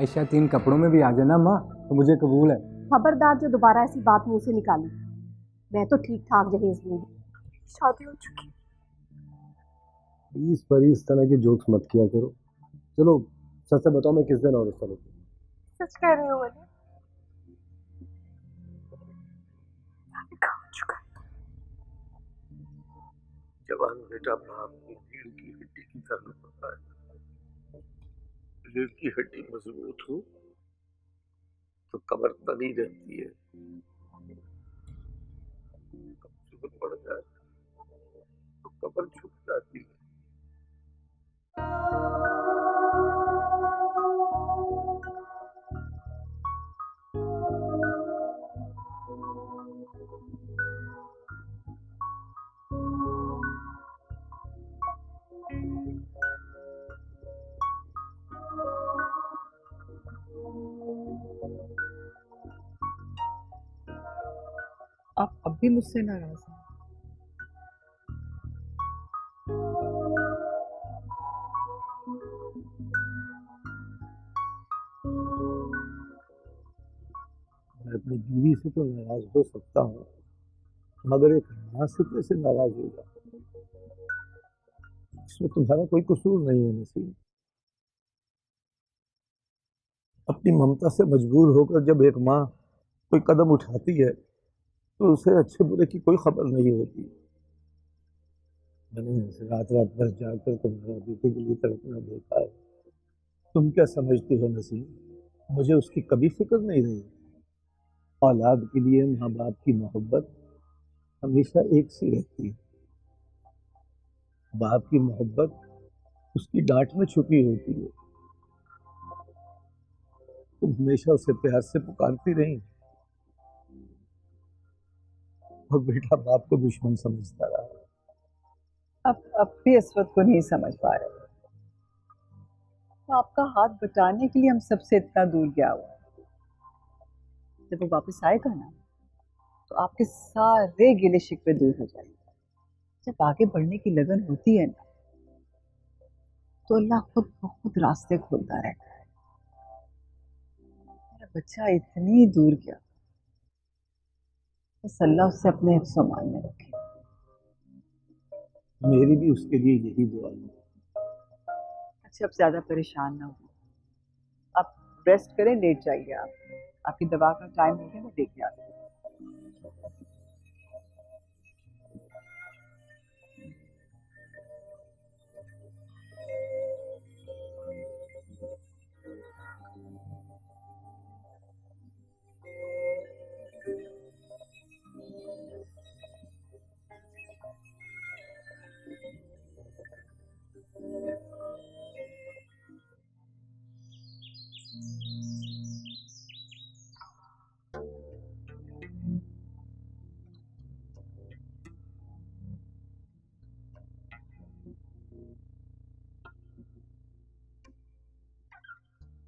आयशा 3 कपड़ों में भी आ जाए ना माँ तो मुझे कबूल है। खबरदार जो दोबारा ऐसी बात मुंह से निकाली, मैं तो ठीक ठाक जहेज लूंगी। शादी हो चुकी। प्लीज पर इस तरह के जोक्स मत किया करो। चलो सच से बताओ, मैं किस दिन और चलो। सच कह रही हो वाले? हो चुका। जवान बेटा बाप की रीढ़ की हड्डी की तरह होता है। रीढ़ की हड्डी मजबूत हो तो कमर तनी रहती है, कमजोर पड़ जाए तो कमर झुक जाती है। आप अब भी मुझसे नाराज हैं? मैं अपनी बीवी से तो नाराज हो सकता हूँ, मगर एक माँ से कैसे नाराज होगा? इसमें तुम्हारा कोई कसूर नहीं है नसीब। अपनी ममता से मजबूर होकर जब एक माँ कोई कदम उठाती है तो उसे अच्छे बुरे की कोई खबर नहीं होती। मैंने रात रात भर जाकर तुम्हारा बेटे के लिए तड़पना देखा है। तुम क्या समझती हो नसीब, मुझे उसकी कभी फिक्र नहीं रही। औलाद के लिए माँ बाप की मोहब्बत हमेशा एक सी रहती है। बाप की मोहब्बत उसकी डांट में छुपी होती है। तुम हमेशा उसे प्यार से पुकारती रही और बेटा बाप को दुश्मन समझता रहा। अब भी असवद को नहीं समझ पा रहे। तो आपका हाथ बटाने के लिए हम सबसे इतना दूर गया हुआ है। जब वो वापस आएगा ना तो आपके सारे गिले शिकवे दूर हो जाएंगे। जब आगे बढ़ने की लगन होती है ना तो अल्लाह खुद बहुत रास्ते खोलता रहता है। मेरा बच्चा इतनी दूर गया, बस अल्लाह उससे अपने हिफ्ज़-ओ-मान में रखे। मेरी भी उसके लिए यही दुआ है। अच्छा, अब ज्यादा परेशान ना हो, आप रेस्ट करें, लेट जाइए। आपकी दवा का टाइम हो गया, मैं देख के आती हूँ।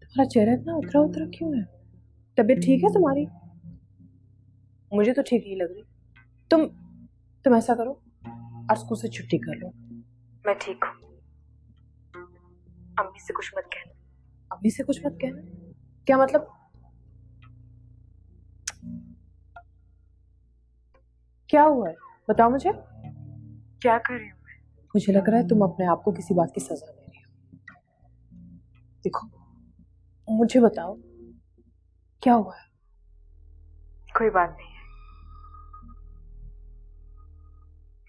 तुम्हारा चेहरा इतना उतरा उतरा क्यों है? तबीयत ठीक है तुम्हारी? मुझे तो ठीक नहीं लग रही। तुम ऐसा करो, आज स्कूल से छुट्टी कर लो। मैं ठीक हूँ। अम्मी से कुछ मत कहना। अम्मी से कुछ मत कहना? क्या मतलब? क्या हुआ है बताओ मुझे। क्या कर रही हूँ मैं? मुझे लग रहा है तुम अपने आप को किसी बात की सजा दे रही हो। देखो मुझे बताओ क्या हुआ है? कोई बात नहीं है,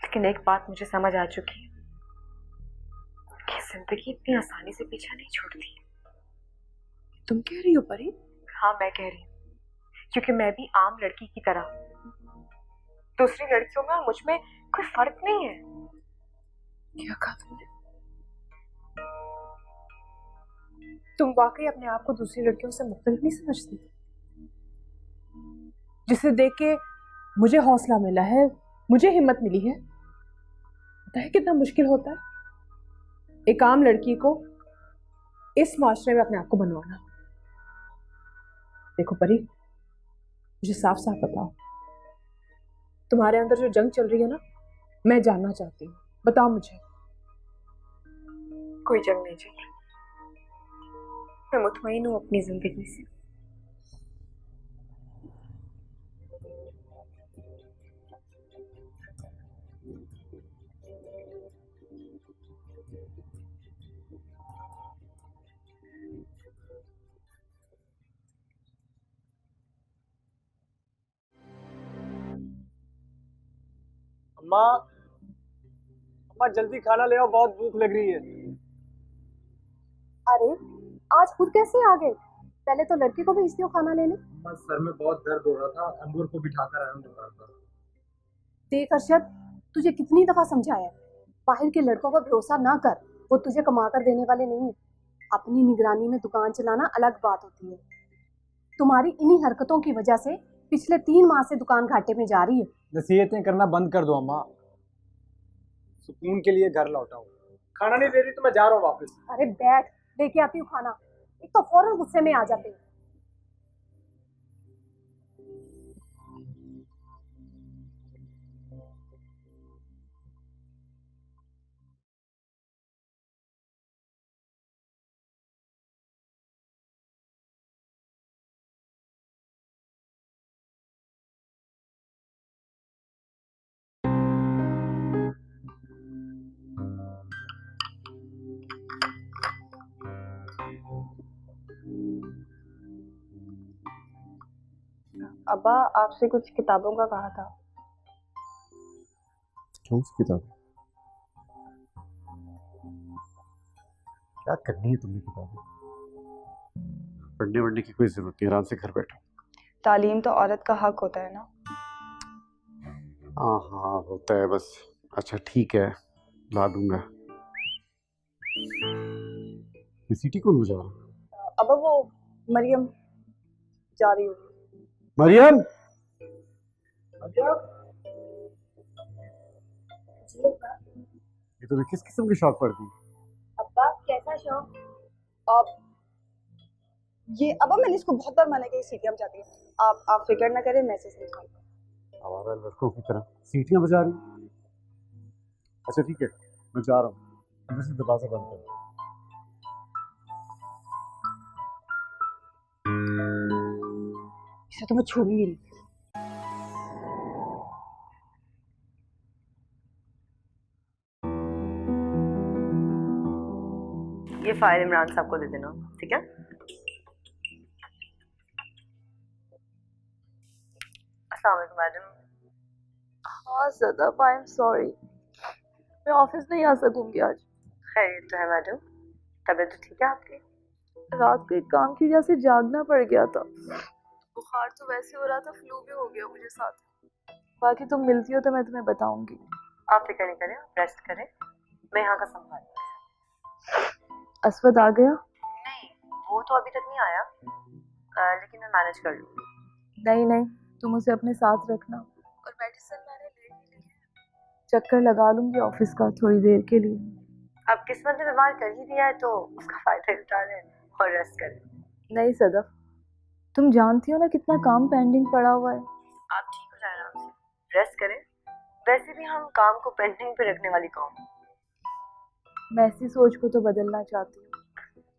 लेकिन एक बात मुझे समझ आ चुकी है कि जिंदगी इतनी आसानी से पीछा नहीं छोड़ती। तुम कह रही हो परी? हाँ मैं कह रही हूँ, क्योंकि मैं भी आम लड़की की तरह दूसरी लड़कियों में और मुझ में कोई फर्क नहीं है। क्या कहा तुमने? तुम वाकई अपने आप को दूसरी लड़कियों से मुख्तलिफ नहीं समझती? जिसे देख के मुझे हौसला मिला है, मुझे हिम्मत मिली है। पता है कितना मुश्किल होता है एक आम लड़की को इस माशरे में अपने आप को बनवाना। देखो परी, मुझे साफ साफ बताओ, तुम्हारे अंदर जो जंग चल रही है ना, मैं जानना चाहती हूँ। बताओ मुझे। कोई जंग नहीं चल रही। मैं मुतमईन हूँ अपनी जिंदगी से। अम्मा, अम्मा जल्दी खाना ले आओ, बहुत भूख लग रही है। अरे आज खुद कैसे आ गए? पहले तो लड़के को भेजती हो खाना लेने। अम्मा सर में बहुत दर्द हो रहा था, अंगूर को बिठाकर आया हूँ दुकान पर। देख अरशद, तुझे कितनी दफा समझाया है, बाहर के लड़कों पर भरोसा ना कर, वो तुझे कमा कर देने वाले नहीं है। अपनी निगरानी में दुकान चलाना अलग बात होती है। तुम्हारी इन्हीं हरकतों की वजह से पिछले 3 माह से दुकान घाटे में जा रही है। नसीहतें करना बंद कर दो अम्मा, सुकून के लिए घर लौटा हूँ। खाना नहीं दे रही तो मैं जा रहा हूँ वापस। अरे बैठ, लेके आती हूँ खाना। एक तो फौरन गुस्से में आ जाते हैं। अब्बा आपसे कुछ किताबों का कहा था। कौन सी किताब? क्या करनी है तुमने किताबें? पढ़ने वढ़ने की कोई जरूरत नहीं, आराम से घर बैठो। तालीम तो औरत का हक होता है ना। हाँ हाँ होता है बस। अच्छा ठीक है, ला दूंगा। ये सीटी कौन बजा रहा है? अब वो मरियम जा रही होगी। मरियम, ये तुम्हें किस किस्म की शौक पड़ती है? अब्बा कैसा शौक? अब ये अब्बा मैंने इसको बहुत बार मना किया, सीटियां बजाती है। आप फिक्र ना करें, मैं इसे समझाऊंगा। हमारा लड़कों की तरह सीटियां बजा रही। अच्छा ठीक है, मैं जा रहा हूँ, इधर से दरवाजा बंद कर। इसे तो मैं छोड़ूंगी नहीं। ये फाइल इमरान साहब को दे देना, ठीक है? अस्सलाम वालेकुम मैडम। हाँ सदफ, आई एम सॉरी, मैं ऑफिस नहीं आ सकूंगी आज। खैरियत तो है मैडम? तबीयत तो ठीक है आपकी? रात को एक काम की वजह से जागना पड़ गया था। बुखार तो वैसे हो रहा था, फ्लू भी हो गया मुझे साथ। बाकी तुम मिलती हो तो मैं तुम्हें बताऊंगी। आप फिक्र नहीं करें, रेस्ट करें, मैं यहाँ का संभाल लूंगी। असवद आ गया? नहीं, वो तो अभी तक नहीं आया, लेकिन मैं मैनेज कर लूंगी। नहीं नहीं, तुम उसे अपने साथ रखना। और मेडिसिन मैंने ले ही ली है। चक्कर लगा लूंगी ऑफिस का थोड़ी देर के लिए। अब किस्मत ने बीमार कर ही दिया है तो उसका फायदा उठा लें और रेस्ट करें। नहीं सदफ, तुम जानती हो ना कितना काम पेंडिंग पड़ा हुआ है। आप ठीक हो जाए, आराम से रेस्ट करें। वैसे भी हम काम को पेंडिंग पे रखने वाली कौन? मैं ऐसी सोच को तो बदलना चाहती हूँ।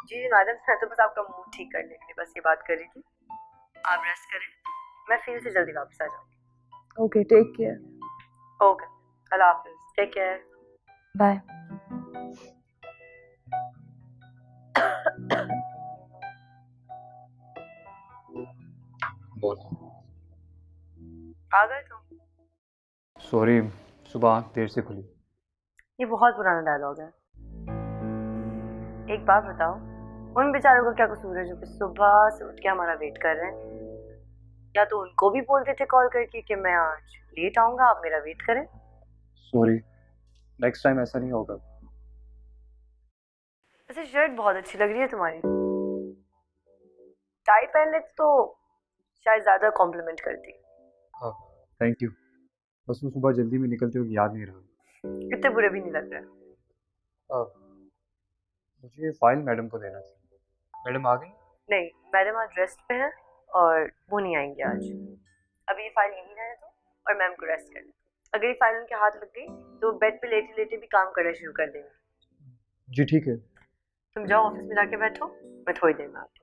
जी मैडम, मैं तो बस आपका मूड ठीक करने के लिए बस ये बात कर रही थी। आप रेस्ट करें, मैं फील्ड से जल्दी वापस आ जाऊंगी। Okay, take care. ओके, अल्लाह हाफिज, टेक केयर, बाय। बोल। आ गए तुम? सॉरी, सुबह देर से खुली। ये बहुत पुराना डायलॉग है। एक बात बताओ, उन बेचारों का क्या कसूर है जो कि सुबह से उठ के हमारा वेट कर रहे हैं? या तो उनको भी बोल देते कॉल करके कि मैं आज लेट आऊंगा, आप मेरा वेट करें। सॉरी, नेक्स्ट टाइम ऐसा नहीं होगा। वैसे शर्ट बहुत अच्छी लग रही है तुम्हारी। टाई पहन ले तो शायद ज्यादा कॉम्प्लीमेंट करती। हाँ थैंक यू, बस वो सुबह जल्दी में निकलते हुए याद नहीं रहा। इतने बुरे भी नहीं लग रहे। मुझे ये फाइल मैडम को देना था। मैडम आ गई? नहीं, मैडम आज रेस्ट पे है और वो नहीं आएंगे आज। अभी ये फाइल यहीं रहने दो और मैम को रेस्ट कर। अगर ये फाइल उनके हाथ लग गई तो बेड पे लेटे लेटे भी काम करना शुरू कर देंगे। जी ठीक है। तुम जाओ ऑफिस में जाके बैठो, मैं थोड़ी देर में आती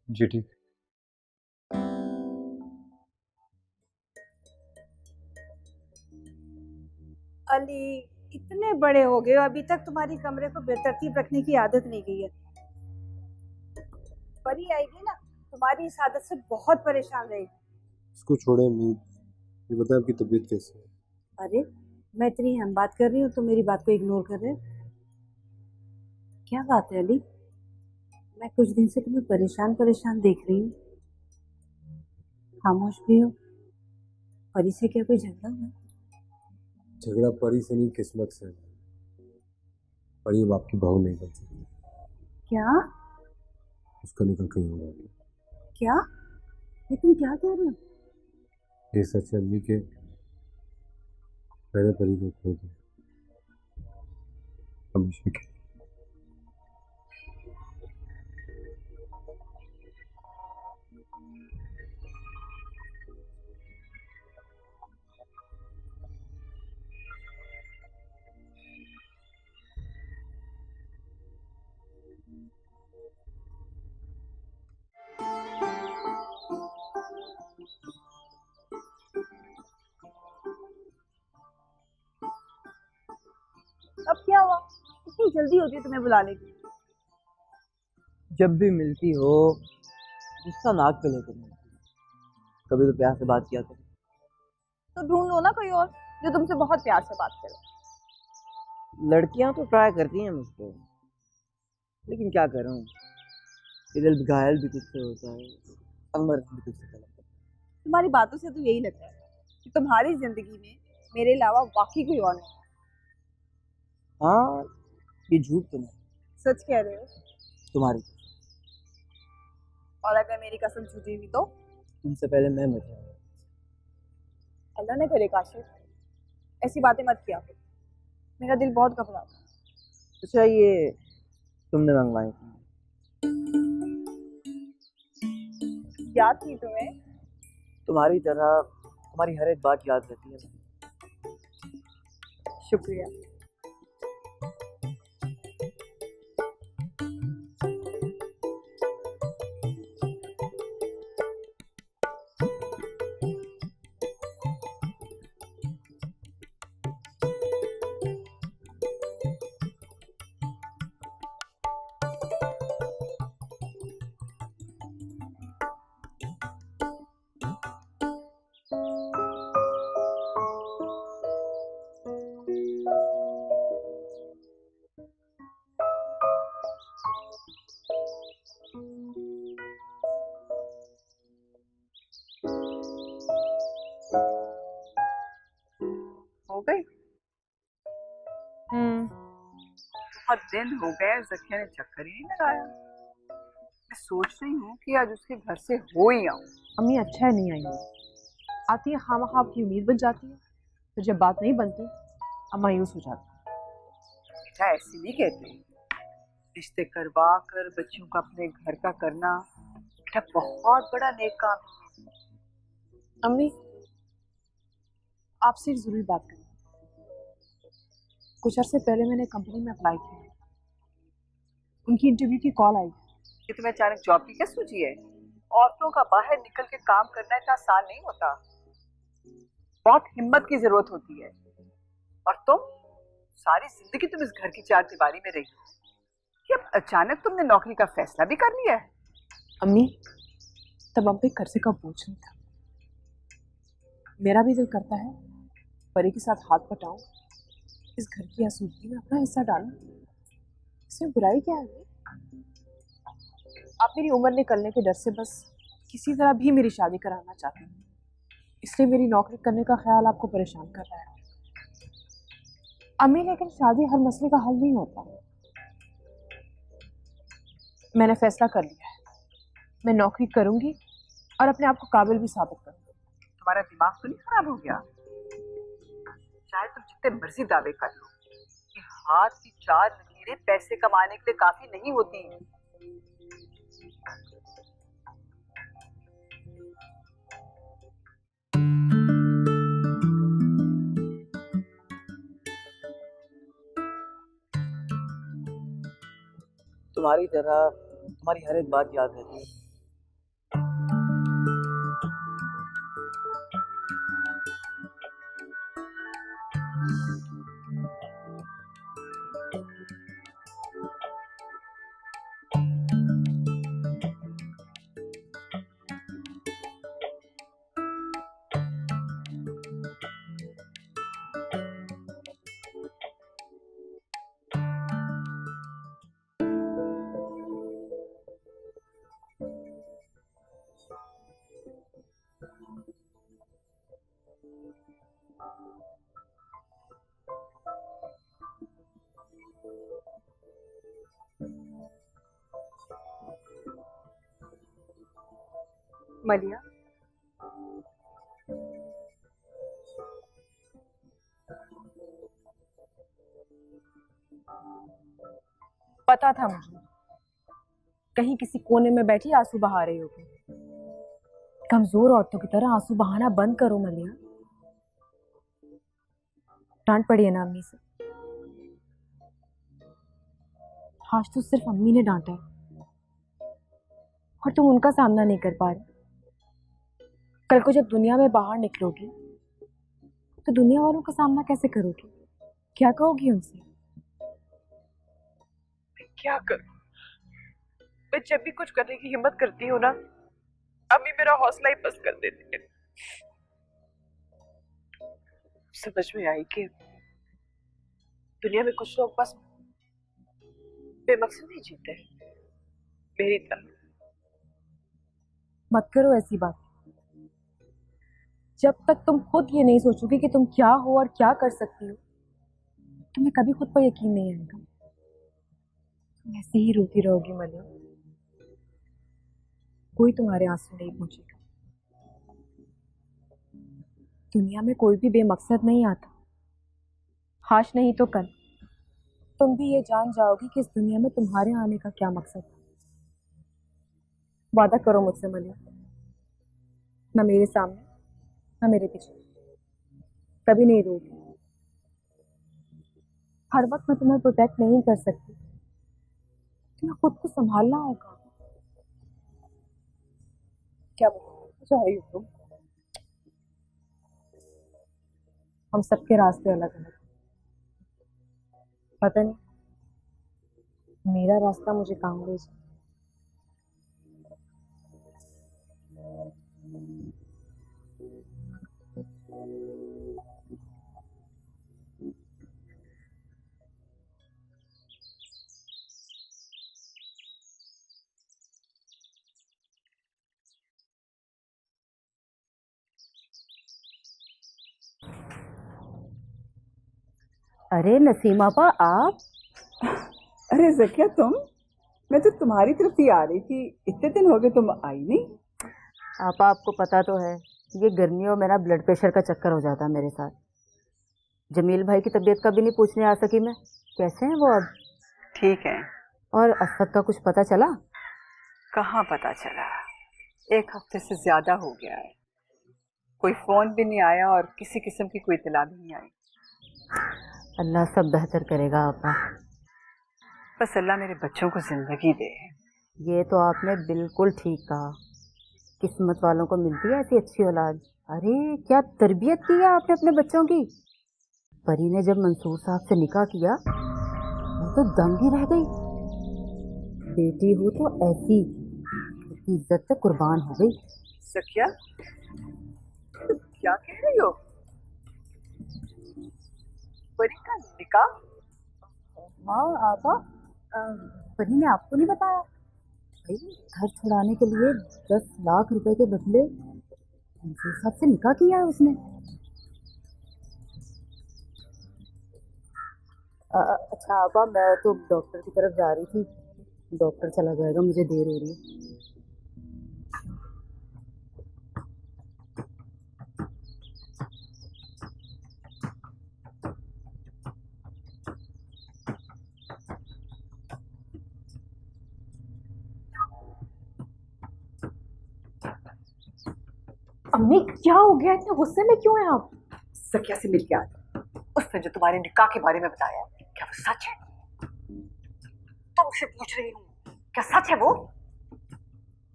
जी ठीक। अली, इतने बड़े हो गए हो, अभी तक तुम्हारी कमरे को बेतरतीब रखने की आदत नहीं गई है। परी आएगी ना, तुम्हारी इस आदत से बहुत परेशान रहेगी। इसको छोड़े अम्मी, ये बताए आपकी तबीयत कैसी है? अरे, मैं इतनी अहम बात कर रही हूँ, तुम मेरी बात को इग्नोर कर रहे हो। क्या बात है अली? मैं कुछ दिन से तुम्हें परेशान परेशान देख रही हूँ, खामोश भी हो। परी से क्या कोई झगड़ा हुआ? झगड़ा परी से नहीं, किस्मत से। परी अब आपकी बहू नहीं बन सकती। क्या? उसका निकल कहीं हो रहा है। क्या? ये तुम क्या कह रहे हो? ये सच है अम्मी के मैंने परी को खो दिया, हमेशा के। अब क्या हुआ? इतनी जल्दी होती है तुम्हें बुलाने की? जब भी मिलती हो गुस्सा नाक पे लेकर मिलती हो। कभी तो प्यार से बात किया करो। तो ढूंढ लो ना कोई और जो तुमसे बहुत प्यार से बात करे। लड़कियां तो ट्राई करती हैं मुझको, लेकिन क्या करूं, ये दिल घायल भी तुझसे होता है और मर्द भी तुझसे तड़पता है। तुम्हारी बातों से तो यही लगता है कि तुम्हारी जिंदगी में मेरे अलावा वाकई कोई और नहीं। हाँ, ये झूठ तो नहीं, सच कह रहे हो? तुम्हारी। और अगर मेरी कसम झूठी हुई तो? तुमसे पहले मैं मर जाऊंगा। अल्लाह ने करे काशिफ, ऐसी बातें मत किया, मेरा दिल बहुत घबराता है। अच्छा, ये तुमने मंगवाई थी? याद थी तुम्हें? तुम्हारी तरह तुम्हारी हर एक बात याद रहती है मुझे। शुक्रिया। हो गई? बहुत दिन हो गए जकिया ने चक्कर ही नहीं लगाया। मैं सोच रही हूँ कि आज उसके घर से हो ही आऊं। अम्मी अच्छा है नहीं आई है। आती है खामखा आपकी उम्मीद बन जाती है, तो जब बात नहीं बनती अब मायूस हो जाती है। बेटा ऐसे नहीं कहते, रिश्ते करवा कर बच्चों का अपने घर का करना बेटा बहुत बड़ा नेक काम है। अम्मी आपसे एक जरूरी बात करनी। कुछ अर्से पहले मैंने कंपनी में अप्लाई किया, उनकी इंटरव्यू की कॉल आई। कि तुम्हें अचानक जॉब की क्या सूझी है? औरतों का बाहर निकल के काम करना इतना आसान नहीं होता, बहुत हिम्मत की जरूरत होती है। और तुम सारी जिंदगी तुम इस घर की चार दीवारी में रही हो, कि अब अचानक तुमने नौकरी का फैसला भी कर लिया है? अम्मी तब हम पे कर्जे का बोझ नहीं था। मेरा भी दिल करता है परी के साथ हाथ बटाऊं, इस घर की आसूदगी में अपना हिस्सा डालूं। इसमें बुराई क्या है? आप मेरी उम्र निकलने के डर से बस किसी तरह भी मेरी शादी कराना चाहते हैं, इसलिए मेरी नौकरी करने का ख्याल आपको परेशान कर रहा है। अम्मी लेकिन शादी हर मसले का हल नहीं होता। मैंने फैसला कर लिया है, मैं नौकरी करूंगी और अपने आप को काबिल भी साबित करूंगी। तुम्हारा दिमाग तो नहीं खराब हो गया? चाहे तुम जितने मर्जी दावे कर लो कि हाथ की चार लकीरें पैसे कमाने के लिए काफी नहीं होती। तुम्हारी तरह तुम्हारी हर एक बात याद रहती है। मलिया, पता था मुझे कहीं किसी कोने में बैठी आंसू बहा रही होगी। कमजोर औरतों की तरह आंसू बहाना बंद करो मलिया। डांट पड़ी है ना अम्मी से? आज तो सिर्फ अम्मी ने डांटा है और तुम उनका सामना नहीं कर पा रहे। कल को जब दुनिया में बाहर निकलोगी तो दुनिया वालों का सामना कैसे करोगी? क्या कहोगी उनसे? क्या करूं? मैं जब भी कुछ करने की हिम्मत करती हूँ ना, अम्मी मेरा हौसला ही पस्त कर देती है। समझ में आई कि दुनिया में कुछ लोग बस बेमकसद ही जीते हैं, मेरी तरह। मत करो ऐसी बात। जब तक तुम खुद ये नहीं सोचोगी कि तुम क्या हो और क्या कर सकती हो, तुम्हें कभी खुद पर यकीन नहीं आएगा। तुम ऐसे ही रोती रहोगी मलिया, कोई तुम्हारे आंसू नहीं पूछेगा। दुनिया में कोई भी बेमकसद नहीं आता। आज नहीं तो कल तुम भी ये जान जाओगी कि इस दुनिया में तुम्हारे आने का क्या मकसद है। वादा करो मुझसे मलिया, ना मेरे सामने ना मेरे पीछे, कभी नहीं रोगी। हर वक्त मैं तुम्हें प्रोटेक्ट नहीं कर सकती, तुम्हें खुद को संभालना होगा। क्या चाह रही हो तुम? हम सबके रास्ते अलग अलग। पता नहीं मेरा रास्ता मुझे कहाँ ले जाए। अरे नसीम आपा, आप? अरे जकिया तुम? मैं तो तुम्हारी तरफ ही आ रही थी, इतने दिन हो गए तुम आई नहीं। आपा आपको पता तो है, ये गर्मियों में ना ब्लड प्रेशर का चक्कर हो जाता है मेरे साथ। जमील भाई की तबीयत का भी नहीं पूछने आ सकी मैं। कैसे हैं वो अब? ठीक है। और असद का कुछ पता चला? कहाँ पता चला, एक हफ्ते से ज्यादा हो गया है। कोई फोन भी नहीं आया और किसी किस्म की कोई इतला भी नहीं आई। अल्लाह सब बेहतर करेगा आपा। बस अल्लाह मेरे बच्चों को जिंदगी दे। ये तो आपने बिल्कुल ठीक कहा, किस्मत वालों को मिलती है ऐसी अच्छी औलाद। अरे क्या तरबियत की है आपने अपने बच्चों की। परी ने जब मंसूर साहब से निकाह किया वो तो दंग ही रह गई। बेटी हो तो ऐसी, उसकी इज्जत से कुर्बान हो गई। सकिया क्या कह रही हो? परी का निकाह? हाँ आपा, परी ने आपको नहीं बताया? भाई घर छुड़ाने के लिए 10 लाख रुपए के बदले मंसूर साहब से निकाह किया है उसने। अच्छा आपा, मैं तो डॉक्टर की तरफ जा रही थी, डॉक्टर चला जाएगा, मुझे देर हो रही है। अम्मी क्या हो गया, इतने गुस्से में क्यों हैं आप? सकिया से मिल के आ, उसने जो तुम्हारे निकाह के बारे में बताया क्या वो सच है? तुमसे पूछ रही हूँ, क्या सच है वो?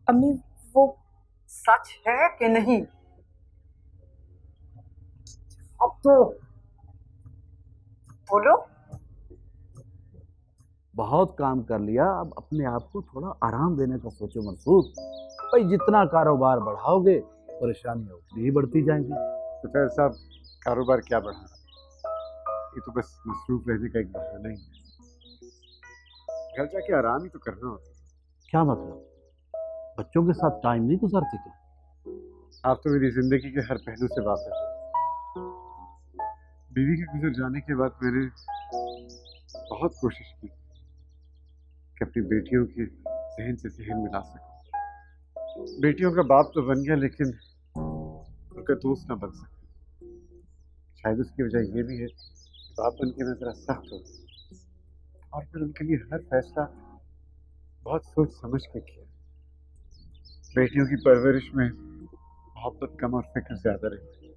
अम्मी वो सच है कि नहीं? अब तो बोलो। बहुत काम कर लिया, अब अपने आप को थोड़ा आराम देने का सोचो मंसूर। भाई जितना कारोबार बढ़ाओगे परेशानियां उतनी ही बढ़ती जाएंगी। तो फिर साहब कारोबार क्या बढ़ा, ये तो बस मसरूफ रहने का एक बहाना ही है। घर जाके आराम ही तो करना होता है। क्या मतलब? बच्चों के साथ टाइम नहीं गुजारते क्या? आप तो मेरी जिंदगी के हर पहलू से वाकिफ हैं। बीवी के गुजर जाने के बाद मैंने बहुत कोशिश की कि अपनी बेटियों के जहन से जहन मिला सकूं। बेटियों का बाप तो बन गया लेकिन उनका दोस्त ना बन सका। शायद उसकी वजह ये भी है कि बाप बन के मैं जरा सख्त हो गया और फिर उनके लिए हर फैसला बहुत सोच समझ के किया। बेटियों की परवरिश में मोहब्बत कम और फिक्र ज्यादा रहती है।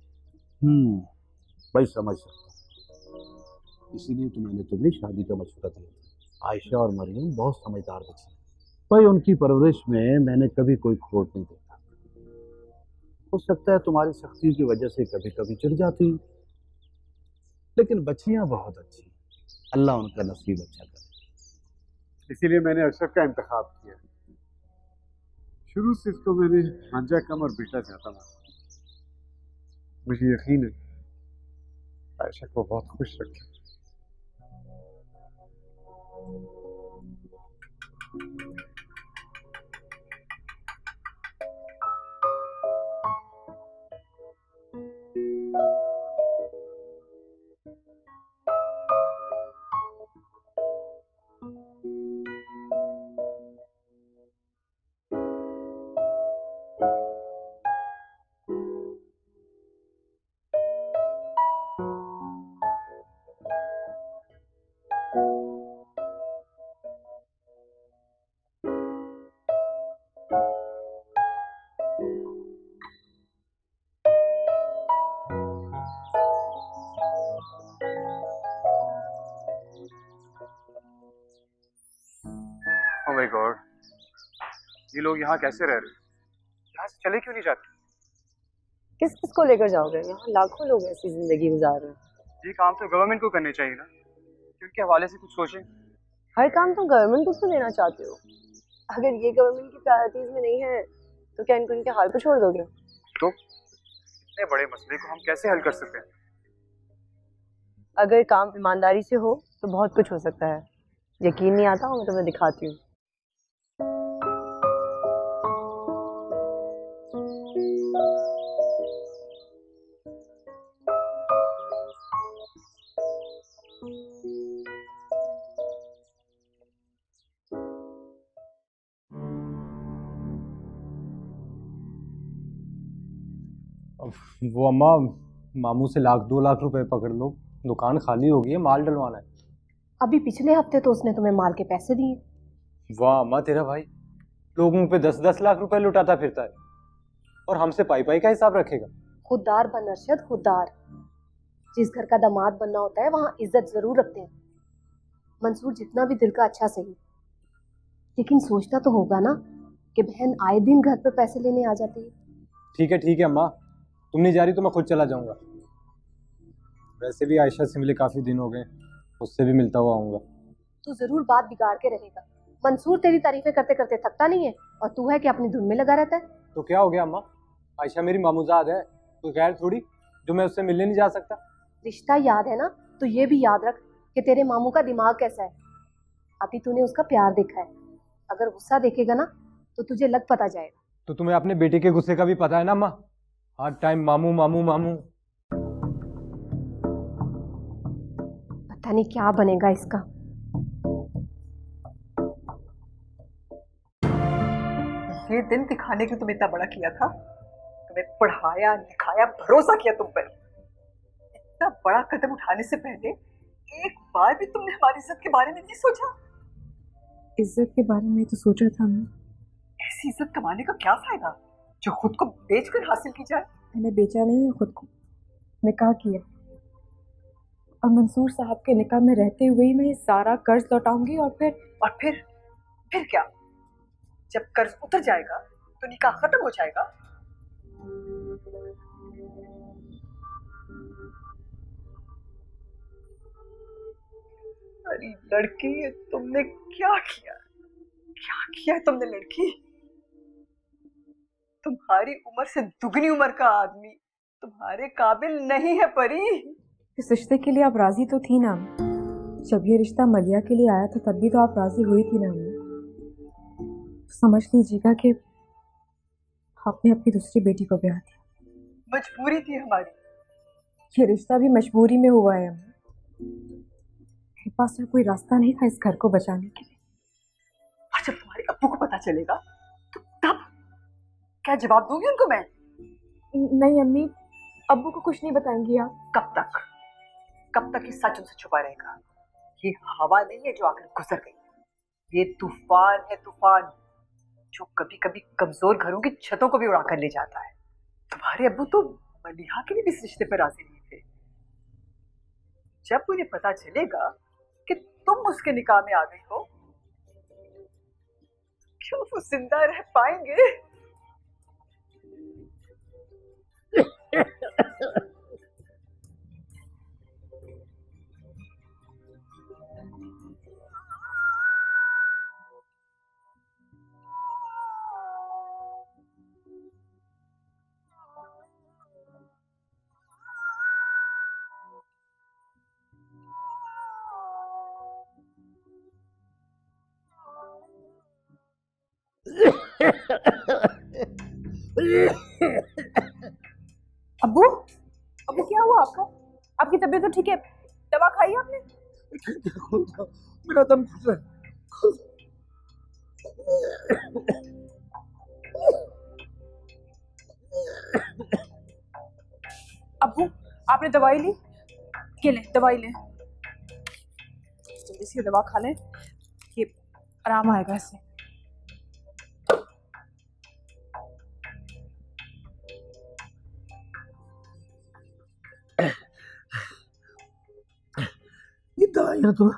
भाई समझ सकता हूँ, इसीलिए तो मैंने तुम्हें शादी का मशवरा दिया था। आयशा और मरियम बहुत समझदार बच्ची हैं। भाई उनकी परवरिश में मैंने कभी कोई खोट नहीं देखा। हो सकता है तुम्हारी सख्ती की वजह से कभी कभी चिढ़ जाती, लेकिन बच्चियां बहुत अच्छी हैं। अल्लाह उनका नसीब अच्छा करे। इसीलिए मैंने अशरफ का इंतखाब किया। शुरू से इसको मैंने भांजा कम और बेटा ज्यादा माना। मुझे यकीन है आयशा को बहुत खुश रखे। ओह माय गॉड, ये लोग यहाँ कैसे रह रहे हैं? यहाँ से चले क्यों नहीं जाते? किस किस को लेकर जाओगे? यहाँ लाखों लोग ऐसी जिंदगी गुजार रहे हैं। ये काम तो गवर्नमेंट को करने चाहिए ना, क्योंकि हवाले से कुछ सोचें। हर काम तुम गवर्नमेंट को क्यों देना चाहते हो? अगर ये गवर्नमेंट की प्रायोरिटीज में नहीं है तो क्या इनको इनके हाल पे छोड़ दोगे? तो इतने बड़े मसले को हम कैसे हल कर सकते हैं? अगर काम ईमानदारी से हो तो बहुत कुछ हो सकता है। यकीन नहीं आता? मैं तुम्हें दिखाती हूँ। वो अम्मा, मामू से 1-2 लाख रुपए पकड़ लो, दुकान खाली हो गई है, माल डलवाना है। अभी पिछले हफ्ते तो उसने तुम्हें माल के पैसे दिए। वाह अम्मा, तेरा भाई लोगों पे 10-10 लाख रुपए लुटाता फिरता है और हमसे पाई पाई का हिसाब रखेगा। खुददार बन अरशद, खुददार। जिस घर का दामाद बनना होता है वहाँ इज्जत जरूर रखते हैं। मंसूर जितना भी दिल का अच्छा सही, लेकिन सोचता तो होगा ना कि बहन आए दिन घर पर पैसे लेने आ जाती है। ठीक है अम्मा, तुम नहीं जा रही तो मैं खुद चला जाऊंगा। वैसे भी आयशा से मिले काफी दिन हो गए, उससे भी मिलता हुआ आऊंगा। तू जरूर बात बिगाड़ के रहेगा। मंसूर तेरी तारीफें करते करते थकता नहीं है और तू है कि अपनी धुन में लगा रहता है। तो क्या हो गया अम्मा, आयशा मेरी मामूजाद है, तो गैर थोड़ी जो मैं उससे मिलने नहीं जा सकता। रिश्ता याद है ना, तो ये भी याद रख कि तेरे मामू का दिमाग कैसा है। अभी तूने उसका प्यार देखा है, अगर गुस्सा देखेगा ना तो तुझे लग पता जाएगा। तो तुम्हें अपने बेटे के गुस्से का भी पता है ना अम्मा, हर टाइम मामू मामू मामू। पता नहीं क्या बनेगा इसका। ये दिन दिखाने के तुम्हें इतना बड़ा किया था, तुम्हें पढ़ाया लिखाया, भरोसा किया तुम पर। इतना बड़ा कदम उठाने से पहले एक बार भी तुमने हमारी इज्जत के बारे में नहीं सोचा? इज्जत के बारे में तो सोचा था मैं। ऐसी इज्जत कमाने का क्या फायदा जो खुद को बेचकर हासिल की जाए? मैंने बेचा नहीं है खुद को, निकाह किया और मंसूर साहब के निकाह में रहते हुए ही मैं ये सारा कर्ज लौटाऊंगी। और फिर क्या? जब कर्ज उतर जाएगा तो निकाह खत्म हो जाएगा। अरे लड़की, तुमने क्या किया? क्या किया तुमने लड़की? तुम्हारी उम्र से दुगनी उम्र का आदमी तुम्हारे काबिल नहीं है परी। इस रिश्ते के लिए आप राजी तो थी ना? जब ये रिश्ता मलिया के लिए आया था तब भी तो आप राजी हुई थी ना? समझ लीजिएगा कि आपने अपनी दूसरी बेटी को ब्याह दिया। मजबूरी थी हमारी। ये रिश्ता भी मजबूरी में हुआ है। मेरे पास में कोई रास्ता नहीं था इस घर को बचाने के लिए। और जब तुम्हारे अब्बू को पता चलेगा तो तब क्या जवाब दूंगी उनको मैं? नहीं अम्मी, अब्बू को कुछ नहीं बताएंगी आप? कब तक? कब तक ये सच उनसे छुपा रहेगा? ये हवा नहीं है जो आकर गुजर गई, ये तूफान है, तूफान जो कभी कभी कमजोर घरों की छतों को भी उड़ा कर ले जाता है। तुम्हारे अब्बू तो मलिहा के लिए भी इस रिश्ते पर राजी नहीं थे। जब उन्हें पता चलेगा कि तुम उसके निकाह में आ गई हो, क्यों वो जिंदा रह पाएंगे? अब्बू, अब्बू क्या हुआ आपको? आपकी तबीयत तो ठीक है? दवा खाई आपने? मेरा दम घुट रहा है। अब्बू, आपने दवाई ली? ये ले दवाई ले, जल्दी से दवा खा लें, ये आराम आएगा इससे। ये दवाइयाँ तो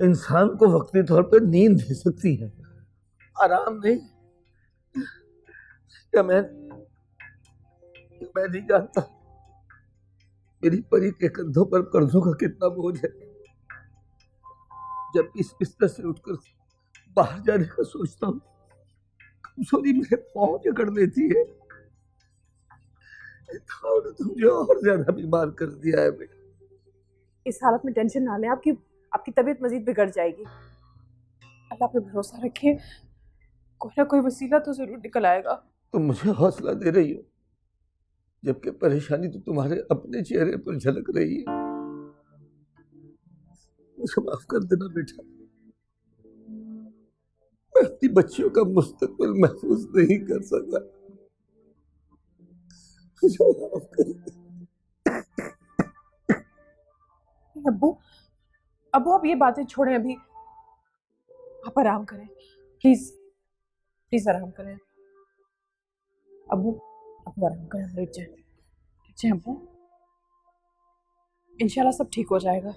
इंसान को वक्ती तौर पर नींद दे सकती है, आराम नहीं। क्या मैं नहीं जानता मेरी परी के कंधों पर कर्जों का कितना बोझ है। जब इस बिस्तर से उठकर बाहर जाने का सोचता हूँ, कमजोरी मेरे पाँव जकड़ लेती है। तो मुझे और ज्यादा बीमार कर दिया है बेटा। इस हालत में टेंशन ना लें, आपकी तबीयत मजीद बिगड़ जाएगी। अल्लाह पे भरोसा रखिए, कोई ना कोई वसीला तो जरूर निकल आएगा। तुम मुझे हौसला दे रही हो, जबकि परेशानी तो तुम्हारे अपने चेहरे पर झलक रही है। मुझे माफ कर देना बेटा, मैं अपनी बच्चियों का मुस्तकबिल महफूज नहीं कर सका। मुझे माफ कर दे। अब्बू, आप ये बातें छोड़ें, अभी आप आराम करें, प्लीज प्लीज आराम करें। अब्बू आराम करें, लेट जाए अब्बू, इंशाल्लाह सब ठीक हो जाएगा।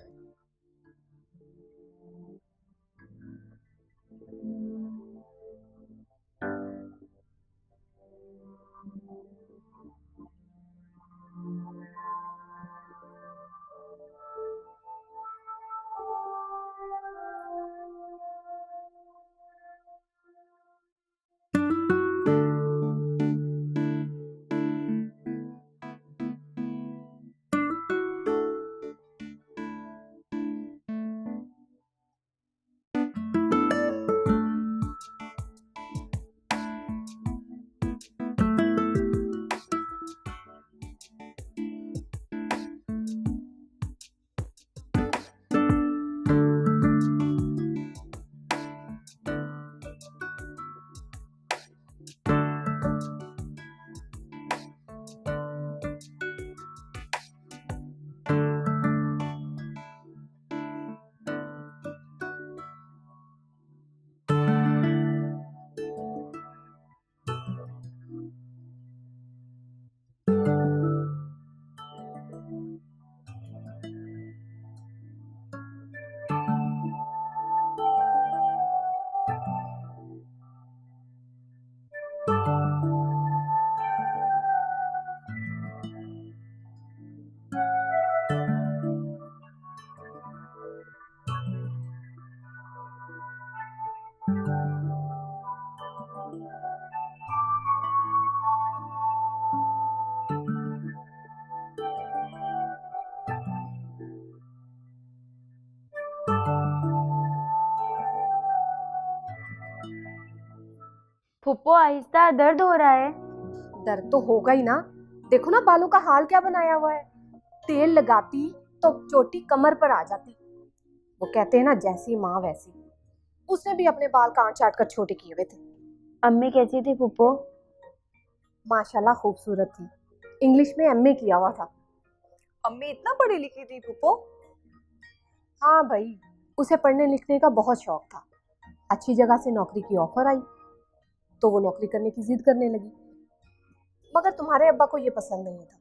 फुप्पो आहिस्ता, दर्द हो रहा है। दर्द तो होगा ही ना, देखो ना बालों का हाल क्या बनाया हुआ है। तेल लगाती तो चोटी कमर पर आ जाती। वो कहते हैं ना जैसी माँ वैसी। उसने भी अपने बाल काट चाट कर छोटे किए हुए थे। अम्मी कैसी थी फुप्पो? माशाल्लाह खूबसूरत थी, इंग्लिश में एमए किया हुआ था। अम्मी इतना पढ़ी लिखी थी पुप्पो? हाँ भाई, उसे पढ़ने लिखने का बहुत शौक था। अच्छी जगह से नौकरी की ऑफर आई तो वो नौकरी करने की जिद करने लगी, मगर तुम्हारे अब्बा को ये पसंद नहीं था,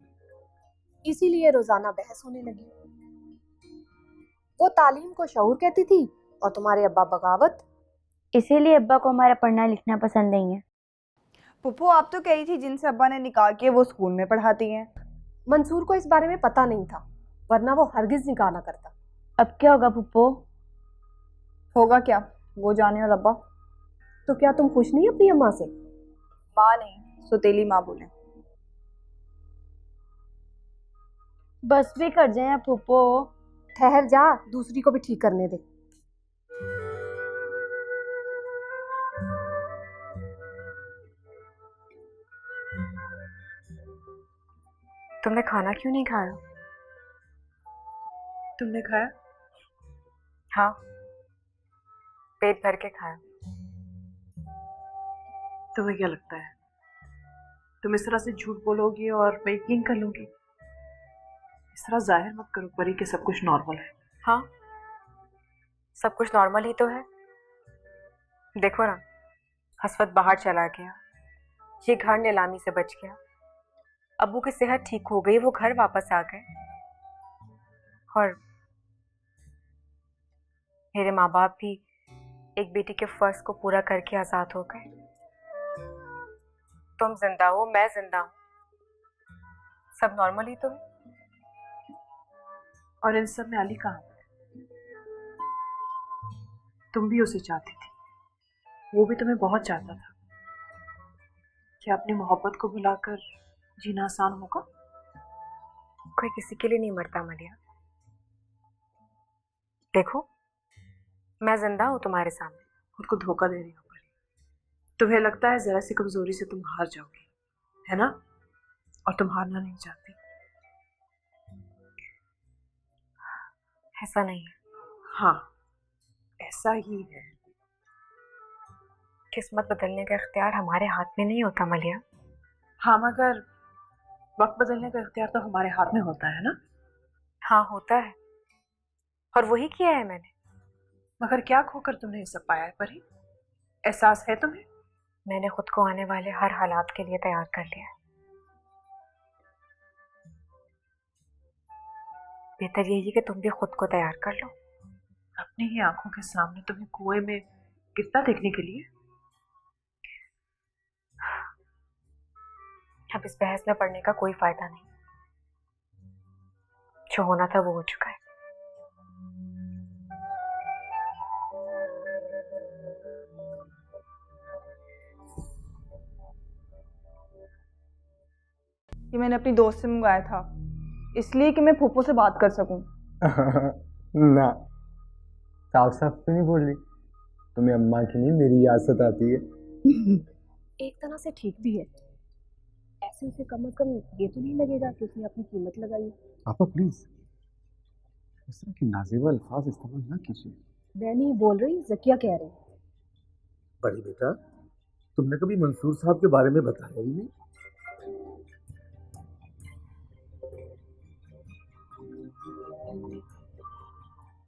इसीलिए रोजाना बहस होने लगी। वो तालीम को शऊर कहती थी और तुम्हारे अब्बा बगावत। इसीलिए अब्बा को हमारा पढ़ना लिखना पसंद नहीं है। पुप्पो आप तो कही थी जिनसे अब्बा ने निकाह किए वो स्कूल में पढ़ाती हैं। मंसूर को इस बारे में पता नहीं था, वरना वो हरगिज निकाह ना करता। अब क्या होगा फुप्पो? होगा क्या, वो जाने। और अब्बा? तो क्या तुम खुश नहीं अपनी अम्मा से? माँ नहीं, सुतेली माँ बोले। बस भी कर जाए फुप्पो। ठहर जा, दूसरी को भी ठीक करने दे। तुमने खाना क्यों नहीं खाया? तुमने खाया? हाँ, पेट भर के खाया। तुम्हें क्या लगता है तुम इस तरह से झूठ बोलोगी और मैं यकीन कर लूंगी? इस तरह जाहिर मत करो परी कि सब कुछ नॉर्मल है। हाँ, सब कुछ नॉर्मल ही तो है। देखो ना, हसवत बाहर चला गया, ये घर नीलामी से बच गया, अब्बू की सेहत ठीक हो गई, वो घर वापस आ गए, और मेरे माँ बाप भी एक बेटी के फर्ज को पूरा करके आजाद हो गए। तुम जिंदा हो, मैं जिंदा हूं, सब नॉर्मल ही तो है। और इन सब में अली कहाँ है? तुम भी उसे चाहती थी, वो भी तुम्हें बहुत चाहता था। क्या अपनी मोहब्बत को भुलाकर जीना आसान होगा? कोई किसी के लिए नहीं मरता मलिया। देखो, मैं जिंदा हूं तुम्हारे सामने। खुद को धोखा दे रही हो परी। तुम्हें लगता है जरा सी कमजोरी से तुम हार जाओगी, है ना? और तुम हारना नहीं चाहती। ऐसा नहीं है। हाँ, ऐसा ही है। किस्मत बदलने का इख्तियार हमारे हाथ में नहीं होता मलिया। हाँ, मगर वक्त बदलने का इख्तियार तो हमारे हाथ में होता है ना? हाँ, होता है, और वही किया है मैंने। मगर क्या खोकर तुमने ये सब पाया है परी? एहसास है तुम्हें? मैंने खुद को आने वाले हर हालात के लिए तैयार कर लिया है। बेहतर यही है कि तुम भी खुद को तैयार कर लो। अपनी ही आंखों के सामने तुम्हें कुएं में गिरता देखने के लिए? अब इस बहस में पड़ने का कोई फायदा नहीं। जो होना था वो हो चुका है। ये मैंने अपनी दोस्त से मंगाया था, इसलिए कि मैं फूफो से बात कर सकूं। ना, साफ साफ तो नहीं बोल रही। तुम्हें अम्मा की नहीं मेरी याद सताती है। एक तरह से ठीक भी है, ऐसे उसे कम से कम ये तो नहीं लगेगा कि उसने अपनी कीमत लगाई। पापा प्लीज इस तरह के नाज़ेबा अल्फाज इस्तेमाल ना कीजिए। मैं नहीं बोल रही, ज़किया कह रही। बड़ी बेटा, तुमने कभी मंसूर साहब के बारे में बताया ही नहीं।